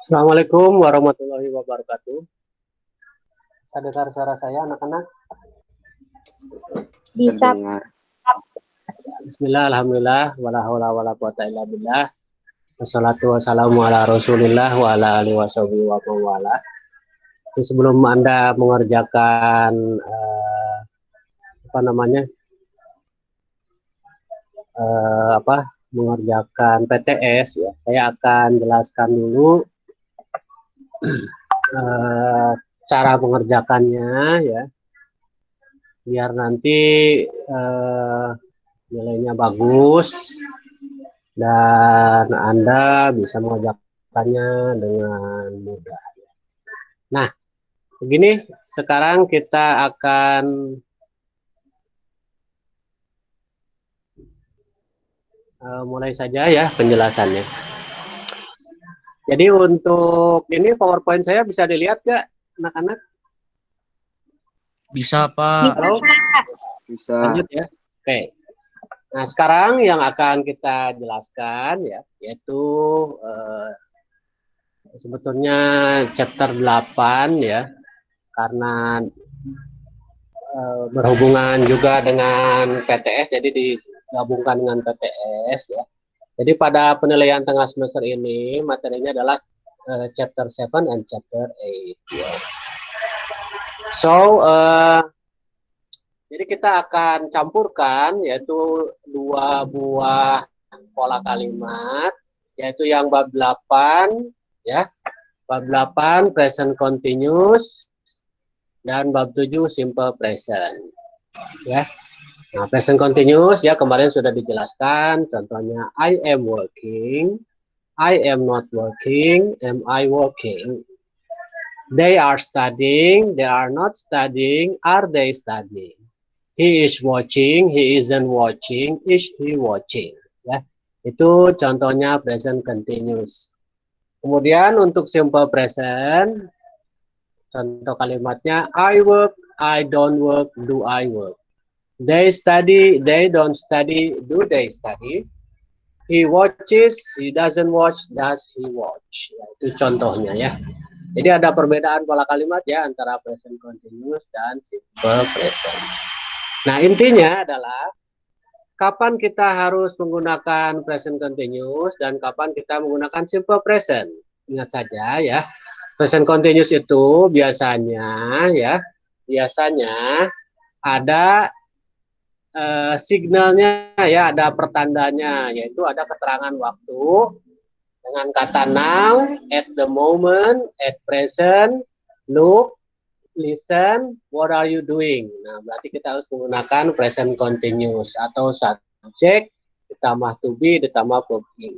Assalamualaikum warahmatullahi wabarakatuh. Bisa dengar suara saya, anak-anak? Bisa. Bismillah, alhamdulillah, wala haula wala quwata illa billah. Wassalatu wassalamu ala rasulillah wa ala alihi washabihi wa mawala. Sebelum Anda mengerjakan mengerjakan PTS ya, saya akan jelaskan dulu cara mengerjakannya ya, biar nanti nilainya bagus dan Anda bisa mengerjakannya dengan mudah. Nah, begini, sekarang kita akan mulai saja ya penjelasannya. Jadi untuk ini PowerPoint saya bisa dilihat nggak, anak-anak? Bisa, Pak. Halo? Bisa. Lanjut ya. Oke. Nah, sekarang yang akan kita jelaskan ya, yaitu sebetulnya chapter 8 ya, karena berhubungan juga dengan PTS, jadi digabungkan dengan PTS ya. Jadi pada penilaian tengah semester ini materinya adalah chapter 7 and chapter 8 ya. So jadi kita akan campurkan yaitu dua buah pola kalimat, yaitu yang bab 8 ya. Bab 8 present continuous dan bab 7 simple present ya. Nah, present continuous ya kemarin sudah dijelaskan, contohnya I am working, I am not working, am I working. They are studying, they are not studying, are they studying. He is watching, he isn't watching, is he watching. Ya, itu contohnya present continuous. Kemudian untuk simple present, contoh kalimatnya I work, I don't work, do I work. They study, they don't study, do they study. He watches, he doesn't watch, does he watch. Ya, itu contohnya ya. Jadi ada perbedaan pola kalimat ya antara present continuous dan simple present. Nah, intinya adalah kapan kita harus menggunakan present continuous dan kapan kita menggunakan simple present. Ingat saja ya, present continuous itu biasanya ada signalnya ya, ada pertandanya, yaitu ada keterangan waktu dengan kata now, at the moment, at present, look, listen, what are you doing. Nah, berarti kita harus menggunakan present continuous atau subject ditambah to be ditambah verb be.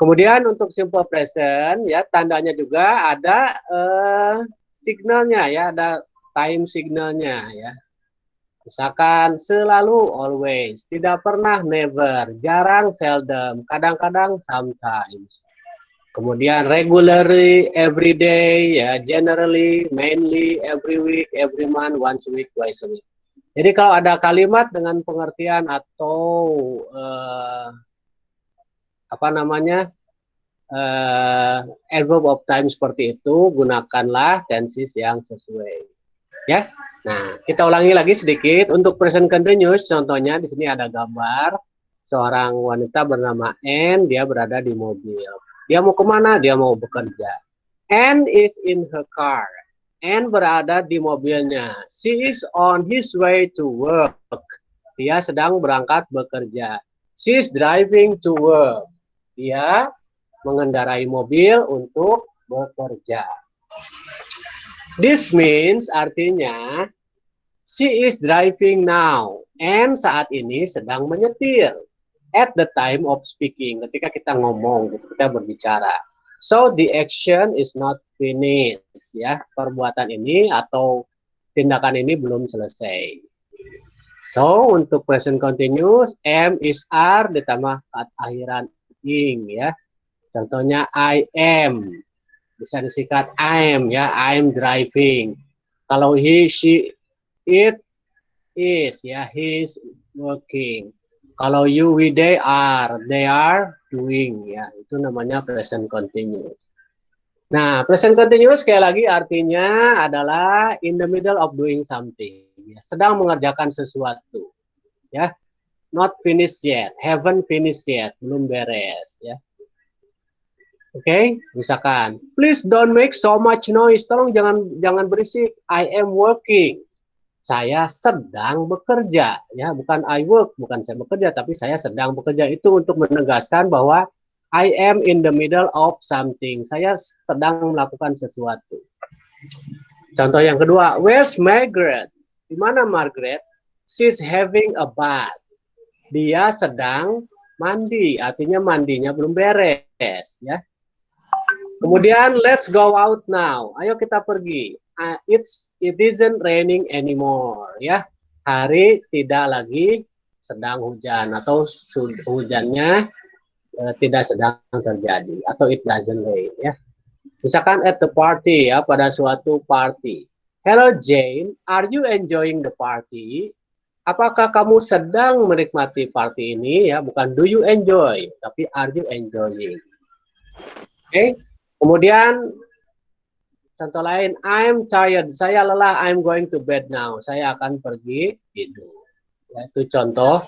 Kemudian untuk simple present ya, tandanya juga ada signalnya ya, ada time signalnya ya. Misalkan selalu, always, tidak pernah, never, jarang, seldom, kadang-kadang, sometimes. Kemudian regularly, every day, ya, generally, mainly, every week, every month, once a week, twice a week. Jadi kalau ada kalimat dengan pengertian atau apa namanya, adverb of time seperti itu, gunakanlah tenses yang sesuai. Ya. Nah, kita ulangi lagi sedikit untuk present continuous. Contohnya di sini ada gambar seorang wanita bernama Anne, dia berada di mobil. Dia mau kemana? Dia mau bekerja. Anne is in her car. Anne berada di mobilnya. She is on his way to work. Dia sedang berangkat bekerja. She is driving to work. Dia mengendarai mobil untuk bekerja. This means artinya she is driving now. And saat ini sedang menyetir. At the time of speaking, ketika kita ngomong, kita berbicara. So the action is not finished, ya. Perbuatan ini atau tindakan ini belum selesai. So untuk present continuous, am is are ditambah akhiran ing, ya. Contohnya I am, bisa disingkat I am, ya. I am driving. Kalau he, she, it is, ya. He is working. Kalau you, we, they are doing, ya. Itu namanya present continuous. Nah, present continuous sekali lagi artinya adalah in the middle of doing something, ya. Sedang mengerjakan sesuatu, ya. Not finished yet, haven't finished yet, belum beres, ya. Oke, misalkan, please don't make so much noise. Tolong jangan berisik. I am working. Saya sedang bekerja, ya, bukan I work, bukan saya bekerja, tapi saya sedang bekerja. Itu untuk menegaskan bahwa I am in the middle of something. Saya sedang melakukan sesuatu. Contoh yang kedua, where's Margaret? Di mana Margaret? She's having a bath. Dia sedang mandi, artinya mandinya belum beres, ya. Kemudian let's go out now. Ayo kita pergi. It isn't raining anymore, ya. Hari tidak lagi sedang hujan atau hujannya tidak sedang terjadi atau it doesn't rain, ya. Misalkan at the party, ya, pada suatu party. Hello Jane, are you enjoying the party? Apakah kamu sedang menikmati party ini, ya? Bukan do you enjoy, tapi are you enjoying? Oke. Kemudian contoh lain, I'm tired, saya lelah, I'm going to bed now, saya akan pergi tidur. Ya, itu contoh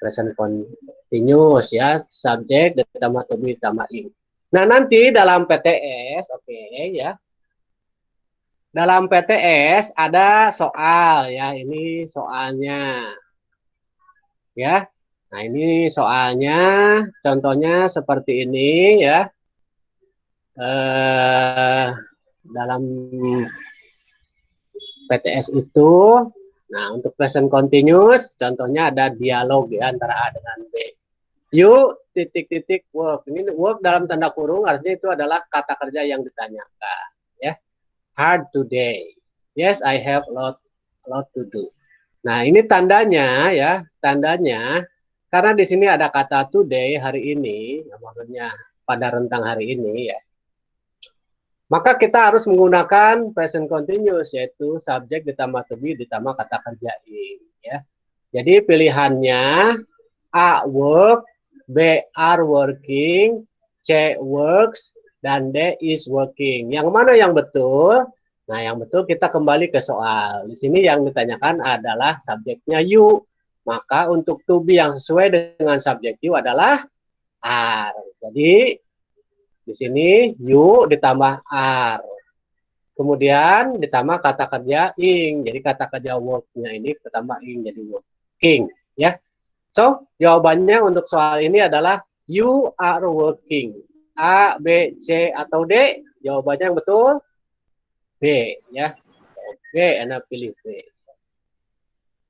present continuous, ya, subjek ditambah to be ditambah ing. Nah, nanti dalam PTS, oke, ya. Dalam PTS ada soal, ya, ini soalnya. Ya. Nah, ini soalnya, contohnya seperti ini, ya. Dalam PTS itu, nah, untuk present continuous, contohnya ada dialog, ya, antara A dengan B. You titik-titik work. Ini work dalam tanda kurung, artinya itu adalah kata kerja yang ditanyakan, ya. Hard today. Yes, I have a lot to do. Nah, ini tandanya, ya, tandanya karena di sini ada kata today, hari ini, ya, maksudnya pada rentang hari ini, ya. Maka kita harus menggunakan present continuous, yaitu subjek ditambah to be ditambah kata kerja ing, ya. Jadi pilihannya A work, B are working, C works, dan D is working. Yang mana yang betul? Nah, yang betul kita kembali ke soal. Di sini yang ditanyakan adalah subjeknya you. Maka untuk to be yang sesuai dengan subjek you adalah are. Jadi di sini you ditambah are. Kemudian ditambah kata kerja ing. Jadi kata kerja work-nya ini ditambah ing jadi working, ya. So, jawabannya untuk soal ini adalah you are working. A, B, C atau D? Jawabannya yang betul B, ya. Oke, Anda pilih B.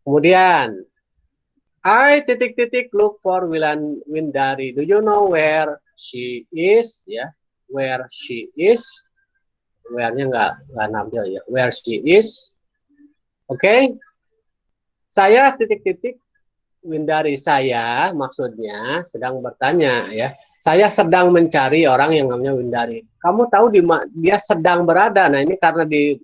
Kemudian I titik-titik look for Windari. Do you know where she is? Ya, where she is. Where-nya nggak nampil, ya. Where she is. Oke. Saya titik-titik Windari, saya maksudnya sedang bertanya, ya. Saya sedang mencari orang yang namanya Windari. Kamu tahu di mana dia sedang berada? Nah, ini karena di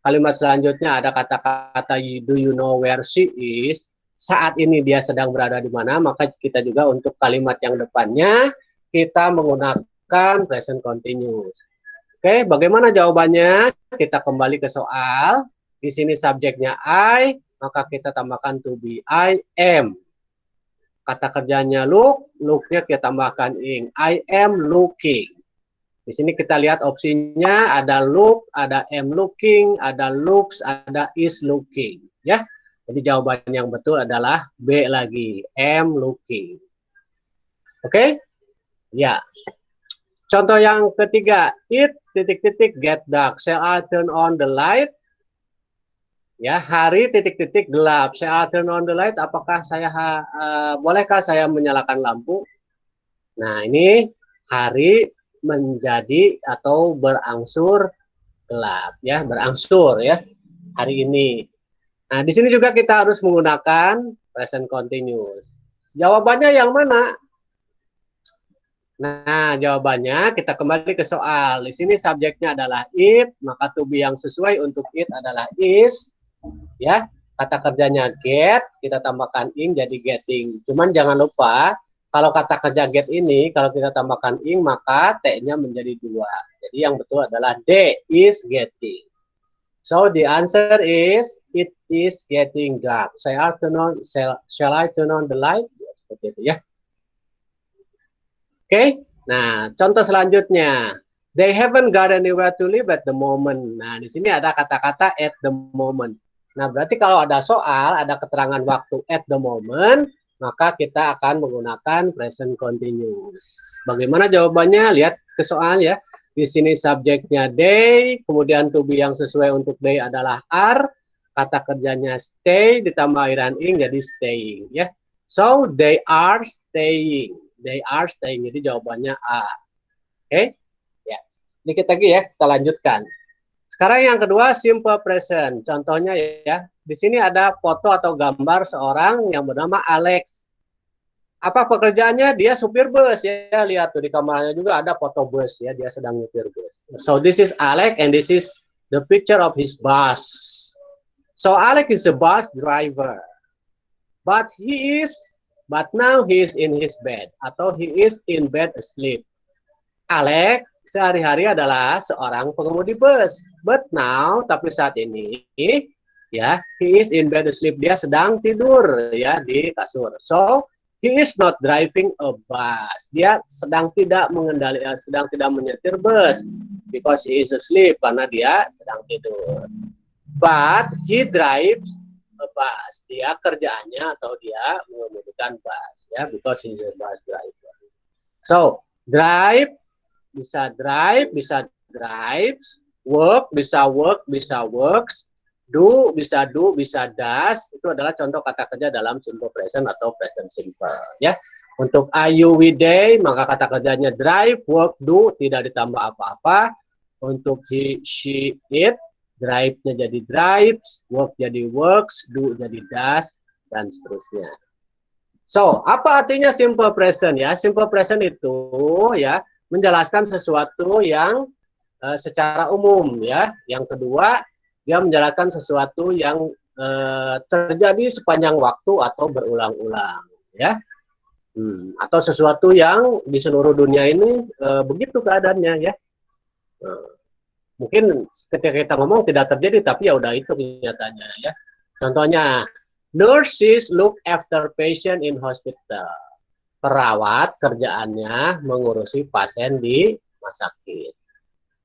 kalimat selanjutnya ada kata-kata do you know where she is. saat ini dia sedang berada di mana, maka kita juga untuk kalimat yang depannya kita menggunakan present continuous. Oke, bagaimana jawabannya? Kita kembali ke soal. Di sini subjeknya I, maka kita tambahkan to be. I am. Kata kerjanya look, look-nya kita tambahkan ing. I am looking. Di sini kita lihat opsinya ada look, ada am looking, ada looks, ada is looking. Ya, jadi jawaban yang betul adalah B lagi, am looking. Oke? Ya. Contoh yang ketiga, it titik-titik get dark. Shall I turn on the light? Ya, hari titik-titik gelap. Shall I turn on the light? Apakah saya bolehkah saya menyalakan lampu? Nah, ini hari menjadi atau berangsur gelap ya, berangsur ya hari ini. Nah, di sini juga kita harus menggunakan present continuous. Jawabannya yang mana? Nah, jawabannya kita kembali ke soal. Di sini subjeknya adalah it, maka to be yang sesuai untuk it adalah is. Ya, kata kerjanya get, kita tambahkan ing jadi getting. Cuman jangan lupa, kalau kata kerja get ini, kalau kita tambahkan ing, maka T-nya menjadi 2. Jadi yang betul adalah D, is getting. So, the answer is, it is getting dark. Shall I turn on the light? Ya, seperti itu ya. Oke, nah contoh selanjutnya. They haven't got anywhere to live at the moment. Nah, di sini ada kata-kata at the moment. Nah, berarti kalau ada soal, ada keterangan waktu at the moment, maka kita akan menggunakan present continuous. Bagaimana jawabannya? Lihat ke soal ya. Di sini subjeknya they, kemudian to be yang sesuai untuk they adalah are, kata kerjanya stay, ditambah iran ing jadi staying ya. So, they are staying. They are staying. Jadi jawabannya A. Oke? Ya. Dikit lagi ya, kita lanjutkan. Sekarang yang kedua, simple present. Contohnya ya, di sini ada foto atau gambar seorang yang bernama Alex. Apa pekerjaannya? Dia supir bus ya. Lihat tuh di kamarnya juga ada foto bus ya, dia sedang nyupir bus. So this is Alex and this is the picture of his bus. So Alex is a bus driver. But now he is in his bed atau he is in bed asleep. Alex sehari-hari adalah seorang pengemudi bus. But now, tapi saat ini, ya, he is in bed asleep. Dia sedang tidur ya di kasur. So, he is not driving a bus. Dia sedang tidak menyetir bus because he is asleep karena dia sedang tidur. But he drives a bus. Dia kerjaannya atau dia mengemudikan bus ya because he is a bus driver. So, drive bisa drive, bisa drives, work, bisa works, do, bisa does. Itu adalah contoh kata kerja dalam simple present atau present simple. Ya, untuk are you, we, they, maka kata kerjanya drive, work, do, tidak ditambah apa-apa. Untuk he, she, it, drive-nya jadi drives, work jadi works, do jadi does, dan seterusnya. So, apa artinya simple present ya? Simple present itu ya menjelaskan sesuatu yang secara umum ya. Yang kedua, dia menjelaskan sesuatu yang terjadi sepanjang waktu atau berulang-ulang ya. Atau sesuatu yang di seluruh dunia ini begitu keadaannya ya. Mungkin ketika kita ngomong tidak terjadi, tapi ya udah itu kenyataannya ya. Contohnya, nurses look after patient in hospital. Perawat kerjaannya mengurusi pasien di rumah sakit.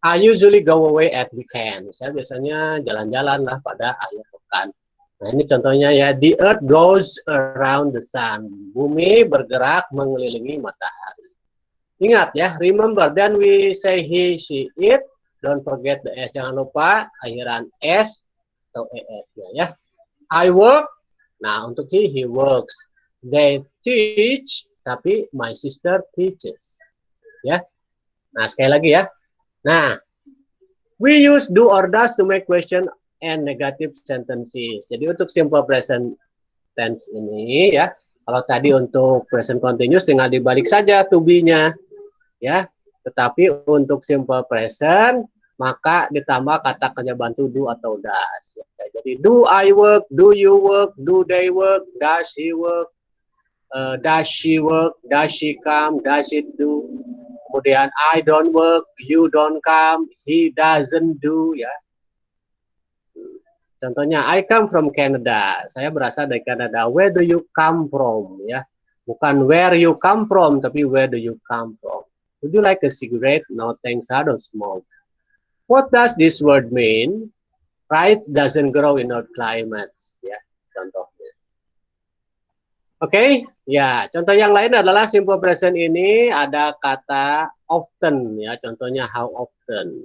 I usually go away at weekend. Saya biasanya jalan-jalan lah pada akhir pekan. Nah, ini contohnya ya, the earth goes around the sun. Bumi bergerak mengelilingi matahari. Ingat ya, remember, then we say he, she, it. Don't forget the S. Jangan lupa akhiran S atau ES-nya ya. I work. Nah, untuk he works. They teach. Tapi my sister teaches. Ya. Nah, sekali lagi ya. Nah, we use do or does to make question and negative sentences. Jadi untuk simple present tense ini ya, kalau tadi untuk present continuous tinggal dibalik saja to be-nya ya. Tetapi untuk simple present maka ditambah kata kerja bantu do atau does. Ya. Jadi do I work, do you work, do they work, does he work, does she work, does she come, does it do. Kemudian I don't work, you don't come, he doesn't do, ya. Contohnya I come from Canada. Saya berasal dari Kanada. Where do you come from, ya? Bukan where you come from, tapi where do you come from. Would you like a cigarette? No thanks, I don't smoke. What does this word mean? Rice doesn't grow in our climates, ya, contohnya. Oke, ya, contoh yang lain adalah simple present ini ada kata often, ya, contohnya how often.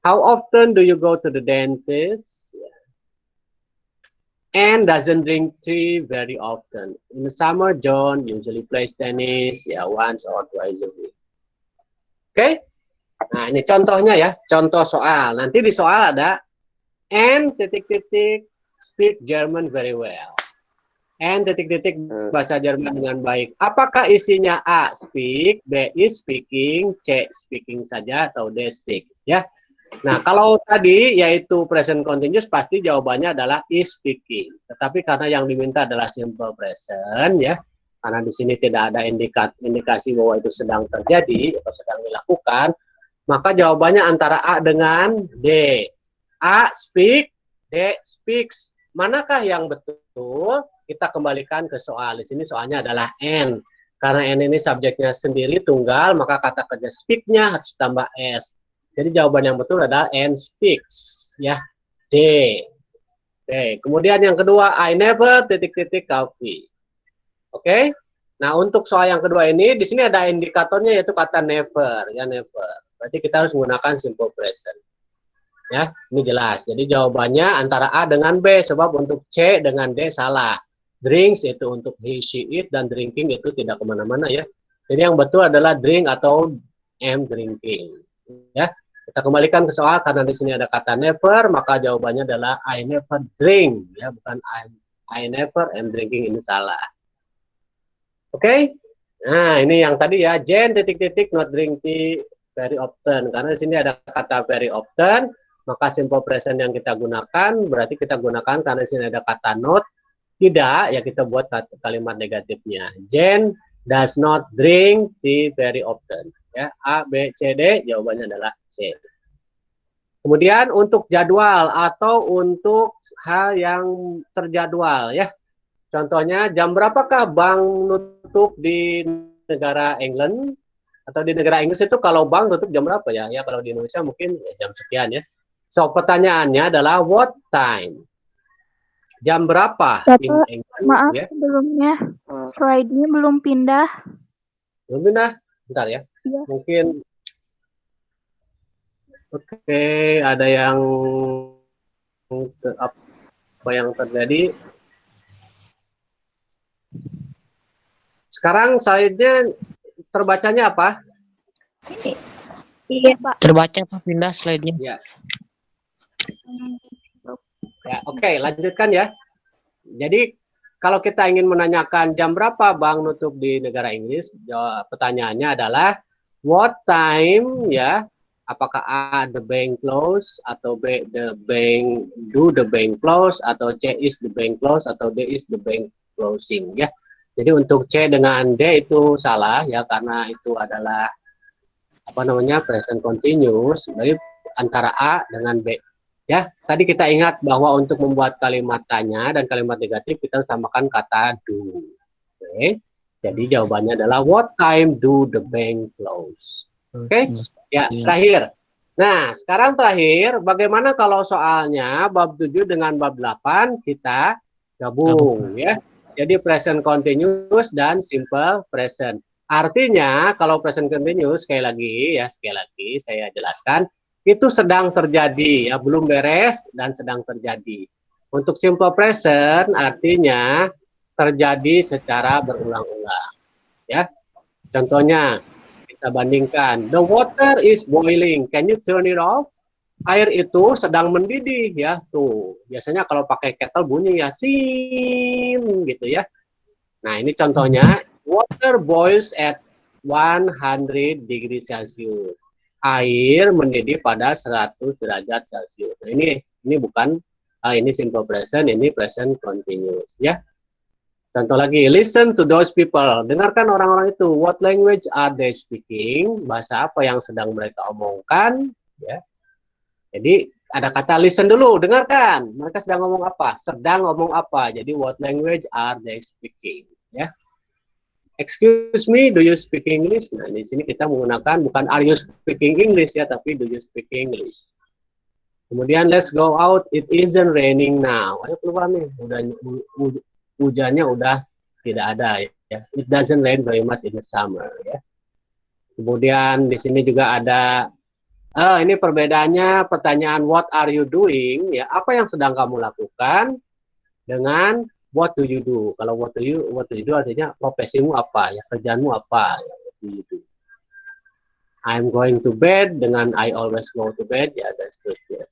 How often do you go to the dentist? Anne doesn't drink tea very often. In the summer, John usually plays tennis, ya, once or twice a week. Oke? Nah, ini contohnya ya, contoh soal. Nanti di soal ada and titik-titik speak German very well. And titik-titik bahasa Jerman dengan baik. Apakah isinya A speak, B is speaking, C speaking saja atau D speak, ya. Nah, kalau tadi yaitu present continuous pasti jawabannya adalah is speaking. Tetapi karena yang diminta adalah simple present, ya. Karena di sini tidak ada indikasi bahwa itu sedang terjadi atau sedang dilakukan, maka jawabannya antara A dengan D. A speak, D speaks. Manakah yang betul? Kita kembalikan ke soal. Di sini soalnya adalah N. Karena N ini subjeknya sendiri tunggal, maka kata kerja speak-nya harus tambah S. Jadi jawaban yang betul adalah N speaks. Ya, D. Oke. Kemudian yang kedua, I never titik-titik coffee. Oke. Nah, untuk soal yang kedua ini, di sini ada indikatornya yaitu kata never. Ya, never. Berarti kita harus menggunakan simple present. Ya, ini jelas. Jadi jawabannya antara A dengan B, sebab untuk C dengan D salah. Drinks itu untuk he, she, it, dan drinking itu tidak kemana-mana ya. Jadi yang betul adalah drink atau am drinking. Ya, kita kembalikan ke soal karena di sini ada kata never, maka jawabannya adalah I never drink. Ya, bukan I never am drinking, ini salah. Oke? Nah, ini yang tadi ya, Jane titik-titik not drink tea very often. Karena di sini ada kata very often, maka simple present yang kita gunakan berarti kita gunakan karena di sini ada kata not. Tidak, ya kita buat kalimat negatifnya. Jane does not drink tea very often. Ya, A, B, C, D, jawabannya adalah C. Kemudian untuk jadwal atau untuk hal yang terjadwal ya. Contohnya jam berapakah bank nutup di negara England atau di negara Inggris itu kalau bank tutup jam berapa ya? Ya kalau di Indonesia mungkin ya, jam sekian ya. So pertanyaannya adalah what time? Jam berapa? Bapak, maaf ya? Sebelumnya slide-nya belum pindah. Belum pindah? Bentar ya. Ya. Mungkin oke, ada yang apa yang terjadi? Sekarang slide-nya terbacanya apa? Iya, Pak. Terbaca Pak, pindah slide-nya. Ya. Ya, oke, lanjutkan ya. Jadi kalau kita ingin menanyakan jam berapa bank nutup di negara Inggris, pertanyaannya adalah what time ya? Apakah A the bank close atau B the bank close atau C is the bank close atau D is the bank closing ya. Jadi untuk C dengan D itu salah ya karena itu adalah apa namanya present continuous. Jadi antara A dengan B. Ya, tadi kita ingat bahwa untuk membuat kalimat tanya dan kalimat negatif kita tambahkan kata do. Oke. Jadi jawabannya adalah what time do the bank close? Oke. Ya, terakhir. Nah, sekarang terakhir bagaimana kalau soalnya bab 7 dengan bab 8 kita gabung ya. Jadi present continuous dan simple present. Artinya kalau present continuous sekali lagi saya jelaskan itu sedang terjadi ya, belum beres dan sedang terjadi. Untuk simple present artinya terjadi secara berulang-ulang ya. Contohnya kita bandingkan, the water is boiling, can you turn it off? Air itu sedang mendidih ya, tuh. Biasanya kalau pakai kettle bunyi ya sin gitu ya. Nah, ini contohnya water boils at 100 degrees Celsius. Air mendidih pada 100 derajat Celcius. Nah, ini Ini bukan ini simple present, ini present continuous, ya. Contoh lagi, listen to those people. Dengarkan orang-orang itu. What language are they speaking? Bahasa apa yang sedang mereka omongkan? Ya. Jadi ada kata listen dulu, dengarkan. Mereka sedang ngomong apa? Sedang ngomong apa? Jadi what language are they speaking? Ya. Excuse me, do you speak English? Nah, di sini kita menggunakan bukan are you speaking English ya, tapi do you speak English. Kemudian let's go out. It isn't raining now. Ayo keluar nih. Hujannya udah tidak ada ya. It doesn't rain very much in the summer ya. Kemudian di sini juga ada ini perbedaannya pertanyaan what are you doing ya, apa yang sedang kamu lakukan dengan what do you do. Kalau what do you do artinya profesimu apa ya, kerjaanmu apa ya, what do you do. I'm going to bed dengan I always go to bed ya, dan seterusnya.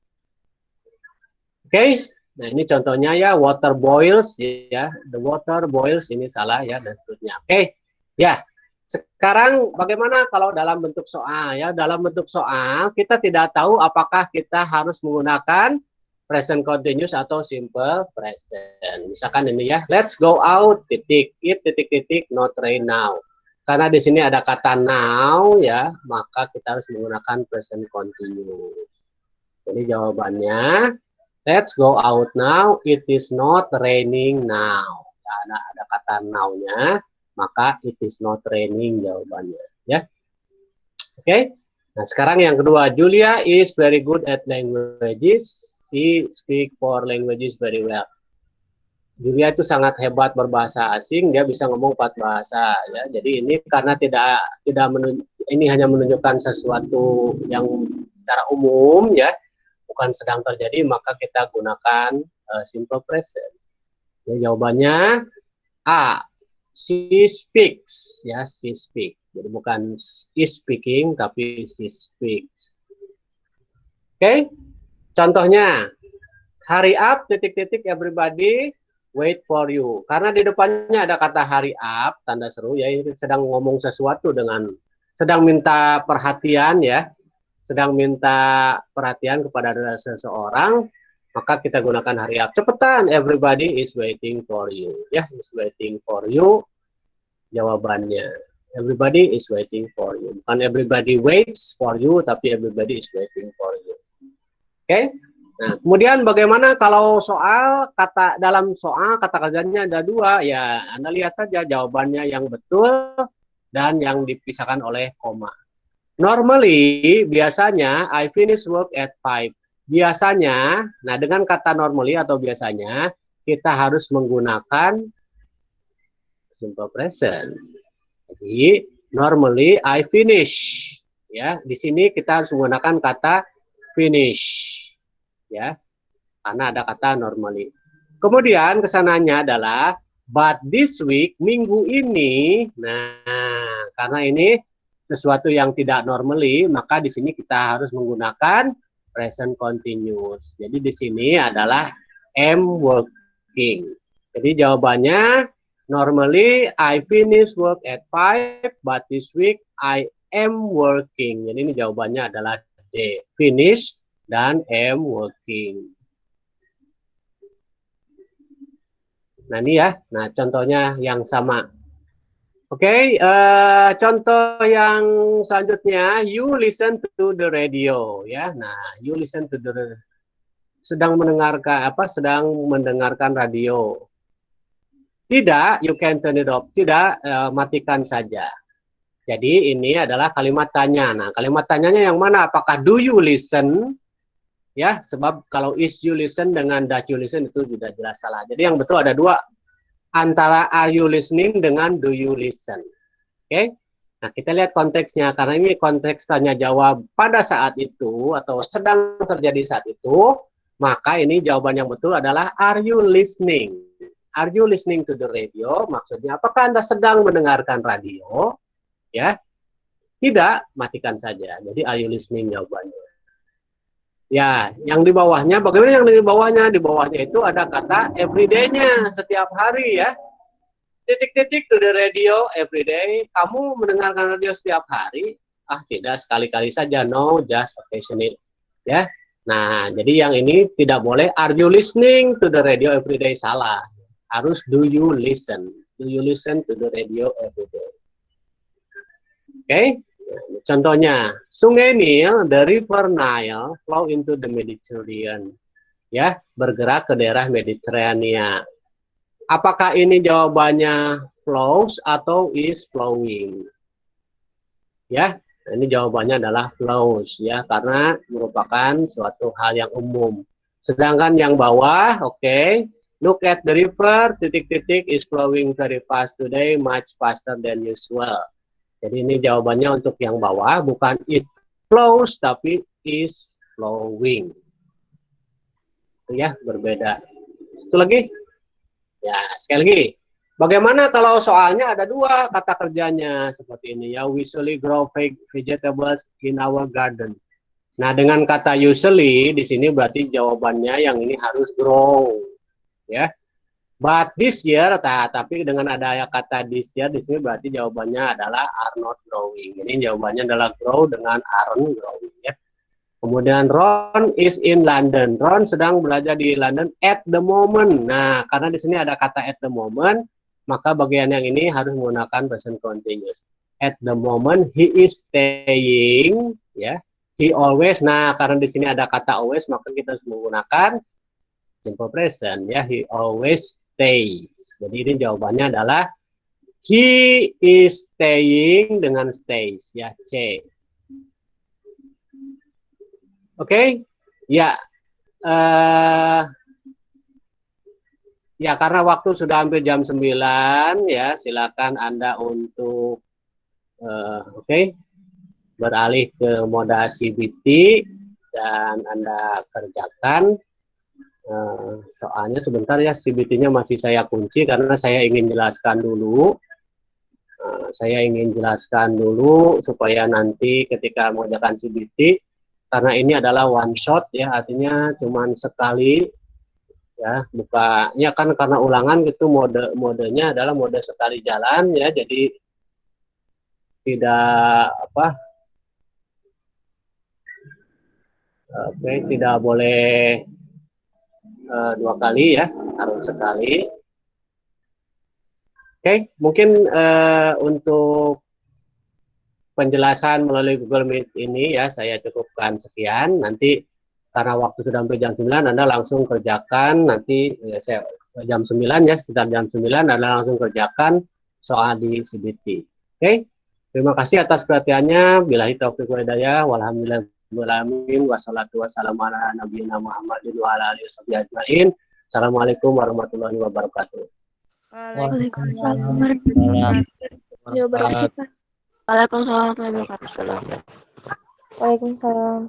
Oke. Nah, ini contohnya ya, water boils ya, the water boils, ini salah ya, dan seterusnya. Oke, ya. Sekarang bagaimana kalau dalam bentuk soal ya? Dalam bentuk soal kita tidak tahu apakah kita harus menggunakan present continuous atau simple present. Misalkan ini ya, let's go out titik, it titik titik not rain now. Karena di sini ada kata now ya, maka kita harus menggunakan present continuous. Jadi jawabannya let's go out now. It is not raining now. Ya, ada kata now-nya, maka it is not raining jawabannya. Ya, oke. Nah sekarang yang kedua, Julia is very good at languages. She speak 4 languages very well. Julia itu sangat hebat berbahasa asing. Dia bisa ngomong 4 bahasa. Ya, jadi ini karena ini hanya menunjukkan sesuatu yang secara umum ya. Bukan sedang terjadi, maka kita gunakan simple present. Ya, jawabannya A. She speaks, ya, she speaks. Jadi bukan is speaking, tapi she speaks. Oke, contohnya hurry up, titik-titik, everybody wait for you. Karena di depannya ada kata hurry up, tanda seru, ya, ini sedang ngomong sesuatu dengan, sedang minta perhatian ya. Sedang minta perhatian kepada seseorang, maka kita gunakan hurry up. Cepetan, everybody is waiting for you. Ya, is waiting for you. Jawabannya, everybody is waiting for you. Bukan everybody waits for you, tapi everybody is waiting for you. Oke? Nah, kemudian bagaimana kalau soal dalam soal kata kerjanya ada 2? Ya, Anda lihat saja jawabannya yang betul dan yang dipisahkan oleh koma. Normally, biasanya, I finish work at 5. Biasanya, nah dengan kata normally atau biasanya, kita harus menggunakan simple present. Jadi, normally I finish. Ya, di sini kita harus menggunakan kata finish. Ya, karena ada kata normally. Kemudian kesananya adalah, but this week, minggu ini, nah, karena ini sesuatu yang tidak normally, maka di sini kita harus menggunakan present continuous. Jadi di sini adalah am working. Jadi jawabannya normally I finish work at 5, but this week I am working. Jadi ini jawabannya adalah D, finish dan am working. Nah ini ya, nah contohnya yang sama. Oke, contoh yang selanjutnya, you listen to the radio, ya. Nah, you listen to the, sedang mendengarkan radio. Tidak, you can turn it off. Tidak, matikan saja. Jadi ini adalah kalimat tanya. Nah, kalimat tanyanya yang mana? Apakah do you listen? Ya, sebab kalau is you listen dengan does you listen itu sudah jelas salah. Jadi yang betul ada 2. Antara are you listening dengan do you listen. Oke. Nah, kita lihat konteksnya. Karena ini konteks tanya jawab pada saat itu atau sedang terjadi saat itu, maka ini jawaban yang betul adalah are you listening? Are you listening to the radio? Maksudnya apakah Anda sedang mendengarkan radio? Ya. Tidak, matikan saja. Jadi are you listening jawabannya. Ya, yang di bawahnya, bagaimana yang di bawahnya? Di bawahnya itu ada kata everyday-nya, setiap hari ya. Titik-titik to the radio everyday. Kamu mendengarkan radio setiap hari? Ah, tidak, sekali-kali saja. No, just occasionally. Ya. Nah, jadi yang ini tidak boleh are you listening to the radio every day, salah. Harus do you listen. Do you listen to the radio every day? Oke? Contohnya, Sungai Nil, the river Nile flow into the Mediterranean. Ya, bergerak ke daerah Mediterania. Apakah ini jawabannya flows atau is flowing? Ya, ini jawabannya adalah flows ya, karena merupakan suatu hal yang umum. Sedangkan yang bawah, oke, look at the river, titik-titik is flowing very fast today, much faster than usual. Jadi ini jawabannya untuk yang bawah, bukan it flows, tapi is flowing. Itu ya, berbeda. Itu lagi? Ya, sekali lagi. Bagaimana kalau soalnya ada dua kata kerjanya seperti ini ya, we usually grow vegetables in our garden. Nah, dengan kata usually di sini berarti jawabannya yang ini harus grow ya. But this year, tapi dengan ada kata this year di sini berarti jawabannya adalah are not growing. Ini jawabannya adalah grow dengan aren't growing ya. Kemudian Ron is in London. Ron sedang belajar di London at the moment. Nah, karena di sini ada kata at the moment, maka bagian yang ini harus menggunakan present continuous. At the moment he is staying, ya. He always. Nah, karena di sini ada kata always, maka kita harus menggunakan simple present, ya. He always stays. Jadi ini jawabannya adalah he is staying dengan stays, ya. C. Oke, ya, ya karena waktu sudah hampir jam 9 ya, silakan Anda untuk oke, beralih ke moda CBT dan Anda kerjakan. Soalnya sebentar ya, CBT-nya masih saya kunci karena saya ingin jelaskan dulu. Saya ingin jelaskan dulu supaya nanti ketika mengerjakan CBT, karena ini adalah one shot ya, artinya cuma sekali ya, bukanya kan karena ulangan gitu, modenya adalah mode sekali jalan ya, jadi tidak apa, oke, tidak boleh dua kali ya, harus sekali. Oke, mungkin untuk penjelasan melalui Google Meet ini ya saya cukupkan sekian. Nanti karena waktu sudah sampai jam 9, Anda langsung kerjakan. Nanti ya, saya jam 9 ya, sekitar jam 9 Anda langsung kerjakan soal di CBT. Oke, terima kasih atas perhatiannya. Billahi taufiq wal hidayah. Walhamdulillahirabbil wassalatu wassalamu ala nabiyina Muhammadin wa ala alihi ajmain. Assalamualaikum warahmatullahi wabarakatuh. Waalaikumsalam Waalaikumsalam. warahmatullahi wabarakatuh. Waalaikumsalam warahmatullahi wabarakatuh. Waalaikumsalam.